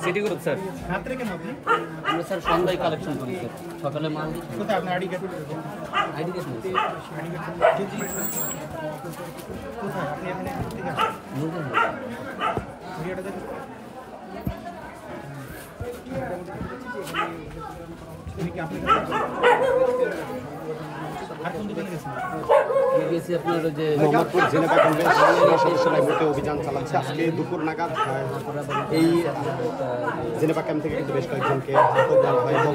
City group sir. আমরা sir সন্ধ্যায় collection করি স্যার, সকালে মাল দিই। কোথায় আপনার আইডি কার্ড? আইডি কার্ড নেই কোথায় আপনি এখানে ঠিক আছে ভিডিওটা দেখুন। তুমি কি আপনি আর কোন দোকানে গেছেন? গেছি আপনার যে মোহাম্মদপুর জেনেভা কনভেনশনের সদস্যরা মধ্যে অভিযান চালাচ্ছে। আজকে দুপুর নাগাদ এই জেনেভা ক্যাম্প থেকে কিন্তু বেশ কয়েকজনকে আটক করা হয় এবং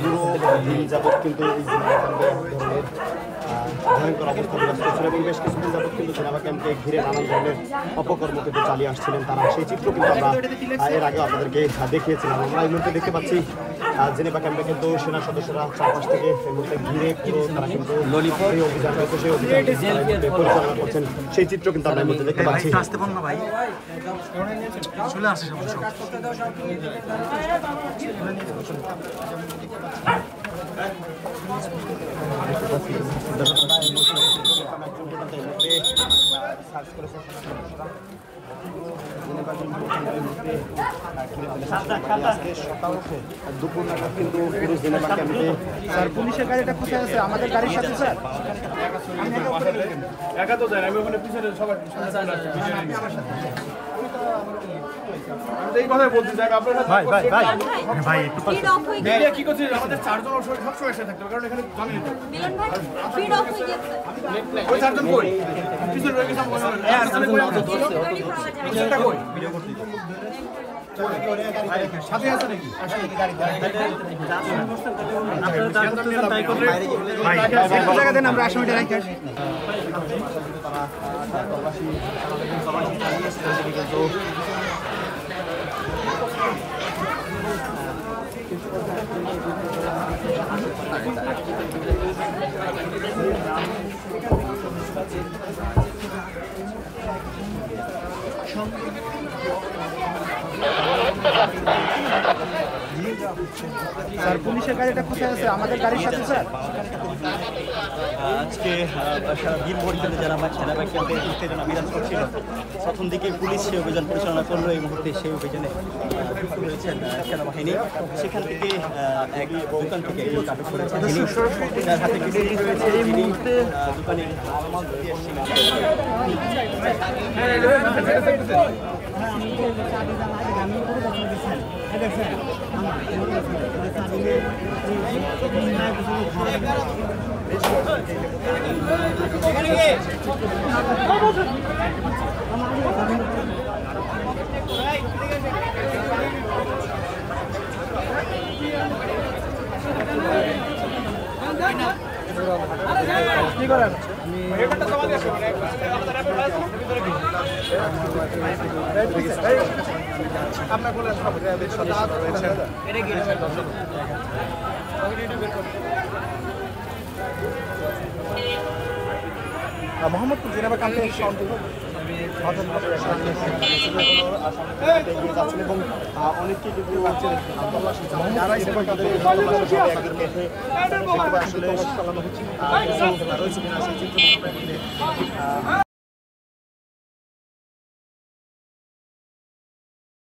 পুরো দিন যাবৎ কিন্তু এই জেনেভা ক্যাম্পে ধরনের ভয়ঙ্কর অবস্থা বিরাজ করছিল এবং বেশ কিছুদিন যাবৎ কিন্তু জেনেভা ক্যাম্পকে ঘিরে নানান ধরনের অপকর্ম কিন্তু চালিয়ে আসছিলেন তারা। সেই চিত্র কিন্তু আমরা এর আগে আপনাদেরকে দেখিয়েছিলাম। আমরা এই মুহূর্তে দেখতে পাচ্ছি জেনেভা ক্যাম্পে কিন্তু সেনা সদস্যরা চারপাশ থেকে এই মুহূর্তে ঘিরে তারা কিন্তু এই অভিযান করছে, সেই অভিযান পরিচালনা করছেন। সেই চিত্র কিন্তু আমরা এই মুহূর্তে দেখতে পাচ্ছি। চলে আসে দুপুর নাগাদ কিন্তু পুরো জেনেভা ক্যাম্পে স্যার পুলিশের গাড়িটা কোথায় আছে? আমাদের গাড়ির সাথে স্যার একা তো যাই আমি ওখানে পিছনে সবাই এই কথাই বলছি স্যার আপনারা ভাই ভাই ভাই ভাই একটু মিডিয়া কি করছে আমাদের চারজন সবসময় একসাথে থাকতে হবে কারণ এখানে জানেন তো মিলন ভাই ফিড অফ হয়ে গেছে ওই চারজন কই পিছনে রয়ে গেছে পিছনটা কই ভিডিও করতে সাথে আছে নাকি জায়গা দেন আমরা আসামিটা রাখি আসি। স্যার পুলিশের গাড়িটা কোথায় আছে? আমাদের গাড়ির সাথে স্যার আজকে সারা দিনভর কিন্তু যারা জেনেভা ক্যাম্পে উত্তেজনা বিরাজ করছিল, প্রথম দিকে পুলিশ সেই অভিযান পরিচালনা করলো। এই মুহূর্তে সেই অভিযানে যুক্ত হয়েছেন সেনাবাহিনী। সেখান থেকে এক দোকান থেকে একজন আটক করেছেন, যার হাতে কিছু রয়েছে। এই মুহূর্তে দোকানে কি করেন? আপনার বলে মোহাম্মদপুর জেনেভা ক্যাম্পে এবং অনেককে কিন্তু আসলে চালানো হচ্ছে